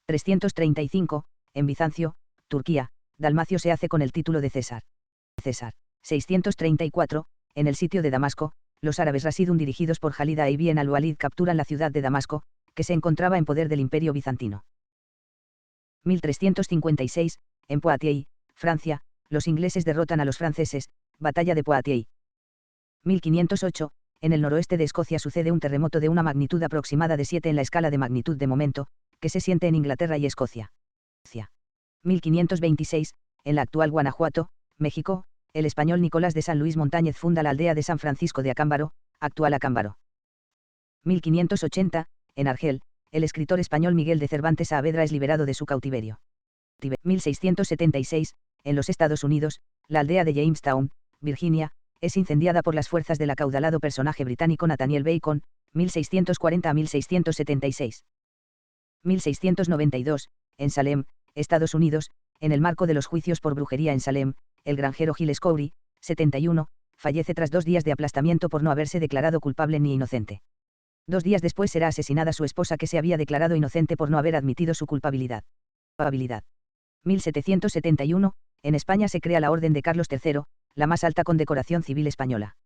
335, en Bizancio, Turquía, Dalmacio se hace con el título de César. 634, en el sitio de Damasco, los árabes Rasidun dirigidos por Jalid ibn al-Walid capturan la ciudad de Damasco, que se encontraba en poder del Imperio bizantino. 1356, en Poitiers, Francia, los ingleses derrotan a los franceses, batalla de Poitiers. 1508, en el noroeste de Escocia sucede un terremoto de una magnitud aproximada de 7 en la escala de magnitud de momento, que se siente en Inglaterra y Escocia. 1526, en la actual Guanajuato, México, el español Nicolás de San Luis Montañez funda la aldea de San Francisco de Acámbaro, actual Acámbaro. 1580, en Argel, el escritor español Miguel de Cervantes Saavedra es liberado de su cautiverio. 1676, en los Estados Unidos, la aldea de Jamestown, Virginia, es incendiada por las fuerzas del acaudalado personaje británico Nathaniel Bacon, 1640 a 1676. 1692, en Salem, Estados Unidos, en el marco de los juicios por brujería en Salem, el granjero Giles Corey, 71, fallece tras 2 días de aplastamiento por no haberse declarado culpable ni inocente. 2 días después será asesinada su esposa que se había declarado inocente por no haber admitido su culpabilidad. 1771, en España se crea la Orden de Carlos III, la más alta condecoración civil española.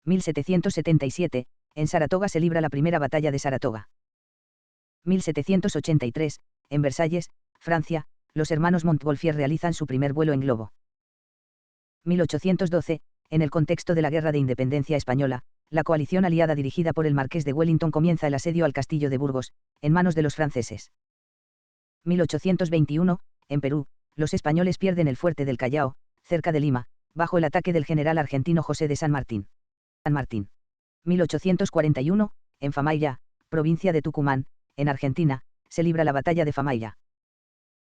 1777, en Saratoga se libra la primera batalla de Saratoga. 1783, en Versalles, Francia, los hermanos Montgolfier realizan su primer vuelo en globo. 1812, en el contexto de la Guerra de Independencia Española, la coalición aliada dirigida por el Marqués de Wellington comienza el asedio al castillo de Burgos, en manos de los franceses. 1821, en Perú, los españoles pierden el fuerte del Callao, cerca de Lima, bajo el ataque del general argentino José de San Martín. 1841, en Famaillá, provincia de Tucumán, en Argentina, se libra la batalla de Famaillá.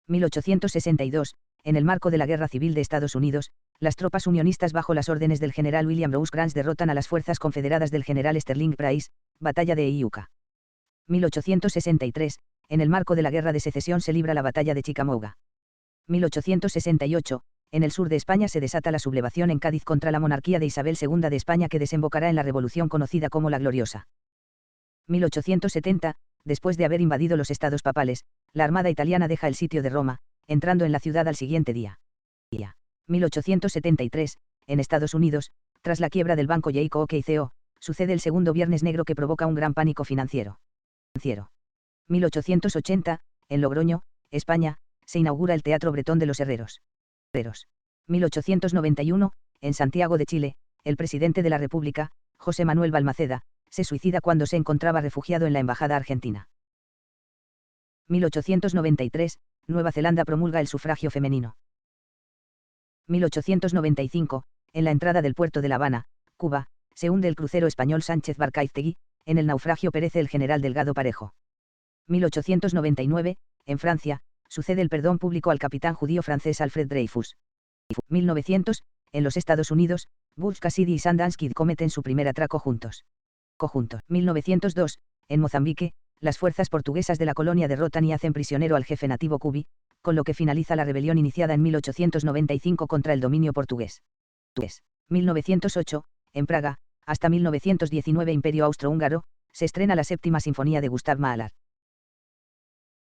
1862, en el marco de la Guerra Civil de Estados Unidos, las tropas unionistas bajo las órdenes del general William Rosecrans derrotan a las fuerzas confederadas del general Sterling Price, batalla de Iuka. 1863, en el marco de la Guerra de Secesión se libra la batalla de Chickamauga. 1868, en el sur de España se desata la sublevación en Cádiz contra la monarquía de Isabel II de España que desembocará en la revolución conocida como la Gloriosa. 1870, después de haber invadido los estados papales, la armada italiana deja el sitio de Roma, entrando en la ciudad al siguiente día. 1873, en Estados Unidos, tras la quiebra del banco Jayco Co., sucede el segundo Viernes Negro que provoca un gran pánico financiero. 1880, en Logroño, España, se inaugura el Teatro Bretón de los Herreros. 1891, en Santiago de Chile, el presidente de la República, José Manuel Balmaceda, se suicida cuando se encontraba refugiado en la embajada argentina. 1893, Nueva Zelanda promulga el sufragio femenino. 1895, en la entrada del puerto de La Habana, Cuba, se hunde el crucero español Sánchez Barcaiztegui, en el naufragio perece el general Delgado Parejo. 1899, en Francia, sucede el perdón público al capitán judío francés Alfred Dreyfus. 1900, en los Estados Unidos, Butch Cassidy y Sundance Kid cometen su primer atraco juntos. 1902, en Mozambique, las fuerzas portuguesas de la colonia derrotan y hacen prisionero al jefe nativo Cubi, con lo que finaliza la rebelión iniciada en 1895 contra el dominio portugués. 1908, en Praga, hasta 1919 Imperio Austrohúngaro, se estrena la séptima sinfonía de Gustav Mahler.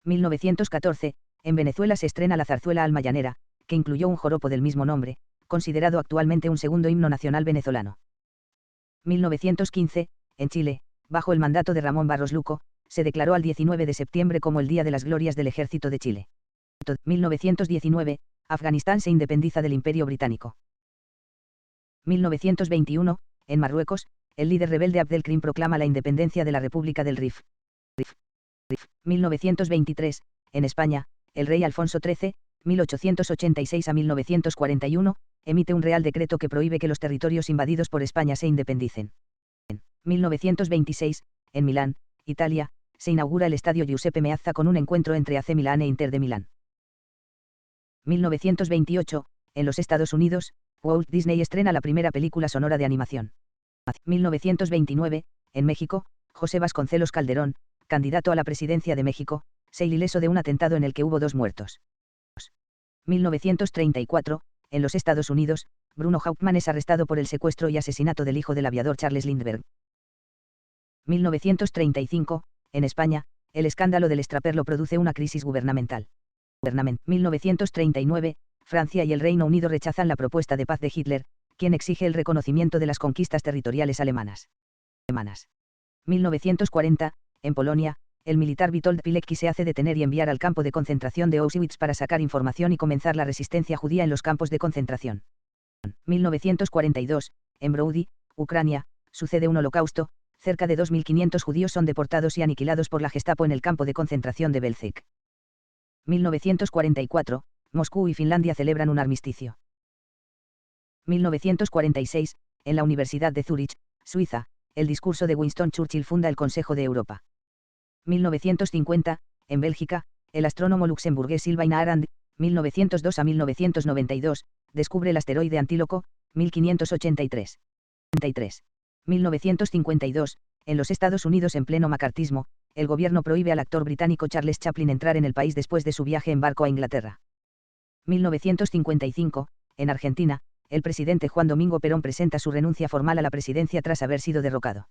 1914, en Venezuela se estrena la zarzuela Alma Llanera, que incluyó un joropo del mismo nombre, considerado actualmente un segundo himno nacional venezolano. 1915, en Chile, bajo el mandato de Ramón Barros Luco, se declaró al 19 de septiembre como el Día de las Glorias del Ejército de Chile. 1919, Afganistán se independiza del Imperio Británico. 1921, en Marruecos, el líder rebelde Abdelkrim proclama la independencia de la República del Rif. 1923, en España, el rey Alfonso XIII, 1886 a 1941, emite un real decreto que prohíbe que los territorios invadidos por España se independicen. En 1926, en Milán, Italia, se inaugura el estadio Giuseppe Meazza con un encuentro entre AC Milán e Inter de Milán. 1928, en los Estados Unidos, Walt Disney estrena la primera película sonora de animación. 1929, en México, José Vasconcelos Calderón, candidato a la presidencia de México, se ileso de un atentado en el que hubo 2 muertos. 1934, en los Estados Unidos, Bruno Hauptmann es arrestado por el secuestro y asesinato del hijo del aviador Charles Lindbergh. 1935, en España, el escándalo del extraperlo produce una crisis gubernamental. 1939, Francia y el Reino Unido rechazan la propuesta de paz de Hitler, quien exige el reconocimiento de las conquistas territoriales alemanas. 1940, en Polonia, el militar Witold Pilecki se hace detener y enviar al campo de concentración de Auschwitz para sacar información y comenzar la resistencia judía en los campos de concentración. 1942, en Brody, Ucrania, sucede un holocausto, cerca de 2.500 judíos son deportados y aniquilados por la Gestapo en el campo de concentración de Belzec. 1944, Moscú y Finlandia celebran un armisticio. 1946, en la Universidad de Zúrich, Suiza, el discurso de Winston Churchill funda el Consejo de Europa. 1950, en Bélgica, el astrónomo luxemburgués Sylvain Arand, 1902 a 1992, descubre el asteroide Antíloco, 1583. 1952, en los Estados Unidos en pleno macartismo, el gobierno prohíbe al actor británico Charles Chaplin entrar en el país después de su viaje en barco a Inglaterra. 1955, en Argentina, el presidente Juan Domingo Perón presenta su renuncia formal a la presidencia tras haber sido derrocado.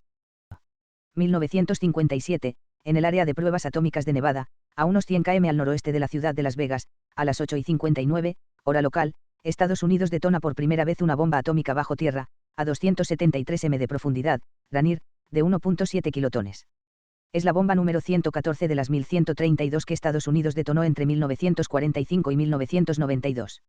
1957, en el área de pruebas atómicas de Nevada, a unos 100 km al noroeste de la ciudad de Las Vegas, a las 8:59, hora local, Estados Unidos detona por primera vez una bomba atómica bajo tierra, a 273 m de profundidad, Ranir, de 1.7 kilotones. Es la bomba número 114 de las 1132 que Estados Unidos detonó entre 1945 y 1992.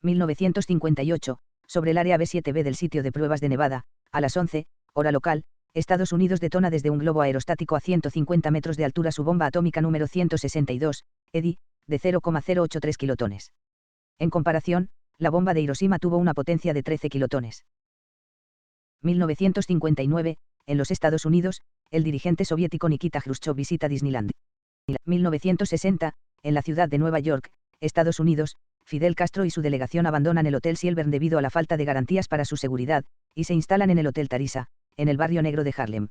1958, sobre el área B7B del sitio de pruebas de Nevada, a las 11, hora local, Estados Unidos detona desde un globo aerostático a 150 metros de altura su bomba atómica número 162, EDI, de 0,083 kilotones. En comparación, la bomba de Hiroshima tuvo una potencia de 13 kilotones. 1959, en los Estados Unidos, el dirigente soviético Nikita Khrushchev visita Disneyland. 1960, en la ciudad de Nueva York, Estados Unidos, Fidel Castro y su delegación abandonan el Hotel Silvern debido a la falta de garantías para su seguridad, y se instalan en el Hotel Tarisa, en el barrio negro de Harlem.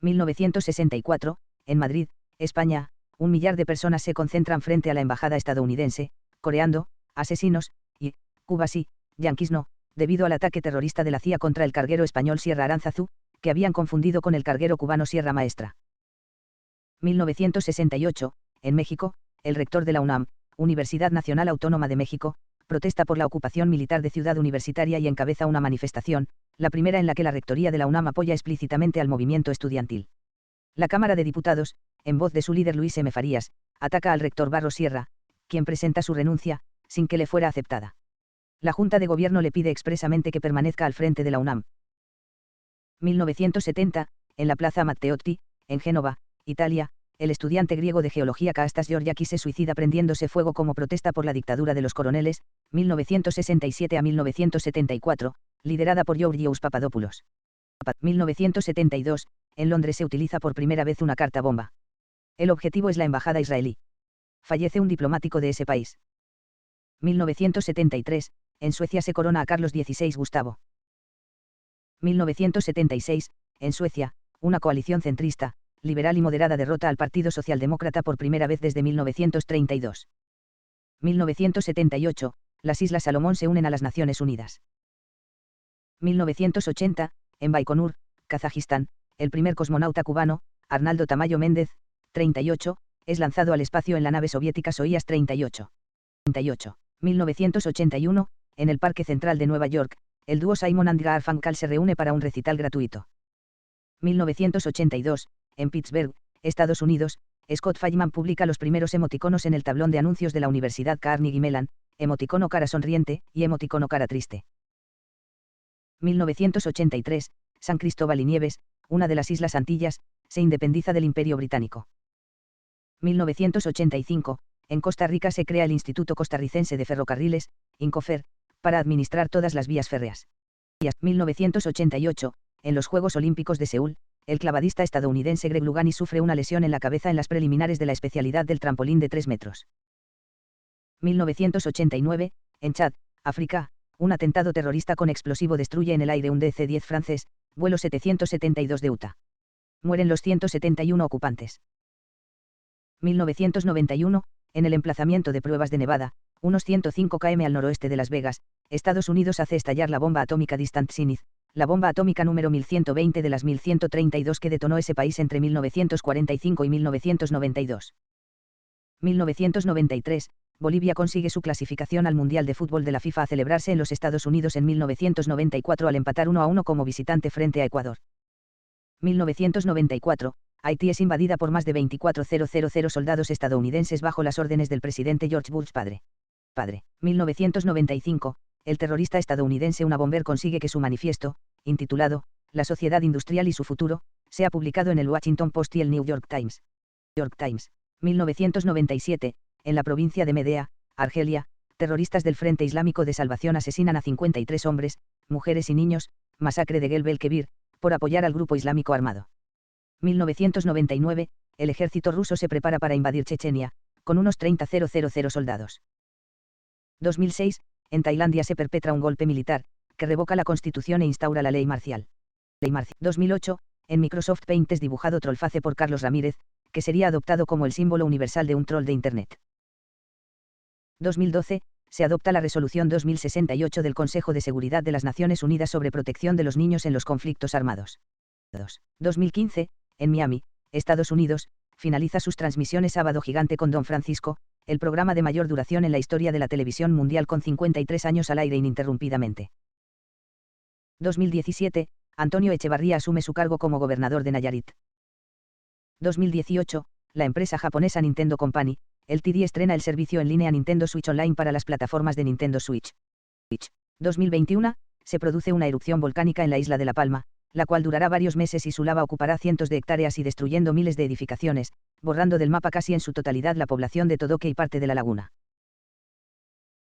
1964, en Madrid, España, 1 millar de personas se concentran frente a la embajada estadounidense, coreando, asesinos, y, Cuba sí, yanquis no, debido al ataque terrorista de la CIA contra el carguero español Sierra Aránzazu, que habían confundido con el carguero cubano Sierra Maestra. 1968, en México, el rector de la UNAM, Universidad Nacional Autónoma de México, protesta por la ocupación militar de Ciudad Universitaria y encabeza una manifestación, la primera en la que la rectoría de la UNAM apoya explícitamente al movimiento estudiantil. La Cámara de Diputados, en voz de su líder Luis M. Farías, ataca al rector Barros Sierra, quien presenta su renuncia, sin que le fuera aceptada. La Junta de Gobierno le pide expresamente que permanezca al frente de la UNAM. 1970, en la Plaza Matteotti, en Génova, Italia, el estudiante griego de geología Kastas Georgiakis se suicida prendiéndose fuego como protesta por la dictadura de los coroneles, 1967 a 1974, liderada por Georgios Papadopoulos. 1972, en Londres se utiliza por primera vez una carta bomba. El objetivo es la embajada israelí. Fallece un diplomático de ese país. 1973, en Suecia se corona a Carlos XVI Gustavo. 1976, en Suecia, una coalición centrista, liberal y moderada derrota al Partido Socialdemócrata por primera vez desde 1932. 1978, las Islas Salomón se unen a las Naciones Unidas. 1980, en Baikonur, Kazajistán, el primer cosmonauta cubano, Arnaldo Tamayo Méndez, 38, es lanzado al espacio en la nave soviética Soyuz 38. 1981, en el Parque Central de Nueva York, el dúo Simon and Garfunkel se reúne para un recital gratuito. 1982, en Pittsburgh, Estados Unidos, Scott Feynman publica los primeros emoticonos en el tablón de anuncios de la Universidad Carnegie Mellon, emoticono cara sonriente y emoticono cara triste. 1983, San Cristóbal y Nieves, una de las Islas Antillas, se independiza del Imperio Británico. 1985, en Costa Rica se crea el Instituto Costarricense de Ferrocarriles, INCOFER, para administrar todas las vías férreas. 1988, en los Juegos Olímpicos de Seúl, el clavadista estadounidense Greg Lugani sufre una lesión en la cabeza en las preliminares de la especialidad del trampolín de 3 metros. 1989, en Chad, África, un atentado terrorista con explosivo destruye en el aire un DC-10 francés, vuelo 772 de UTA. Mueren los 171 ocupantes. 1991, en el emplazamiento de pruebas de Nevada, unos 105 km al noroeste de Las Vegas, Estados Unidos hace estallar la bomba atómica Distant Zenith, la bomba atómica número 1120 de las 1132 que detonó ese país entre 1945 y 1992. 1993, Bolivia consigue su clasificación al Mundial de Fútbol de la FIFA a celebrarse en los Estados Unidos en 1994 al empatar 1-1 como visitante frente a Ecuador. 1994, Haití es invadida por más de 24.000 soldados estadounidenses bajo las órdenes del presidente George Bush padre. 1995, el terrorista estadounidense Una Bomber consigue que su manifiesto, intitulado La sociedad industrial y su futuro, sea publicado en el Washington Post y el New York Times. 1997, en la provincia de Medea, Argelia, terroristas del Frente Islámico de Salvación asesinan a 53 hombres, mujeres y niños, masacre de Guelb el-Kebir, por apoyar al grupo islámico armado. 1999, el ejército ruso se prepara para invadir Chechenia, con unos 30.000 soldados. 2006, en Tailandia se perpetra un golpe militar, que revoca la constitución e instaura la ley marcial. 2008, en Microsoft Paint es dibujado Trollface por Carlos Ramírez, que sería adoptado como el símbolo universal de un troll de Internet. 2012, se adopta la Resolución 2068 del Consejo de Seguridad de las Naciones Unidas sobre protección de los niños en los conflictos armados. 2015, en Miami, Estados Unidos, finaliza sus transmisiones Sábado Gigante con Don Francisco, el programa de mayor duración en la historia de la televisión mundial con 53 años al aire ininterrumpidamente. 2017, Antonio Echevarría asume su cargo como gobernador de Nayarit. 2018, la empresa japonesa Nintendo Company, Ltd. Estrena el servicio en línea Nintendo Switch Online para las plataformas de Nintendo Switch. 2021, se produce una erupción volcánica en la isla de La Palma, la cual durará varios meses y su lava ocupará cientos de hectáreas y destruyendo miles de edificaciones, borrando del mapa casi en su totalidad la población de Todoque y parte de la laguna.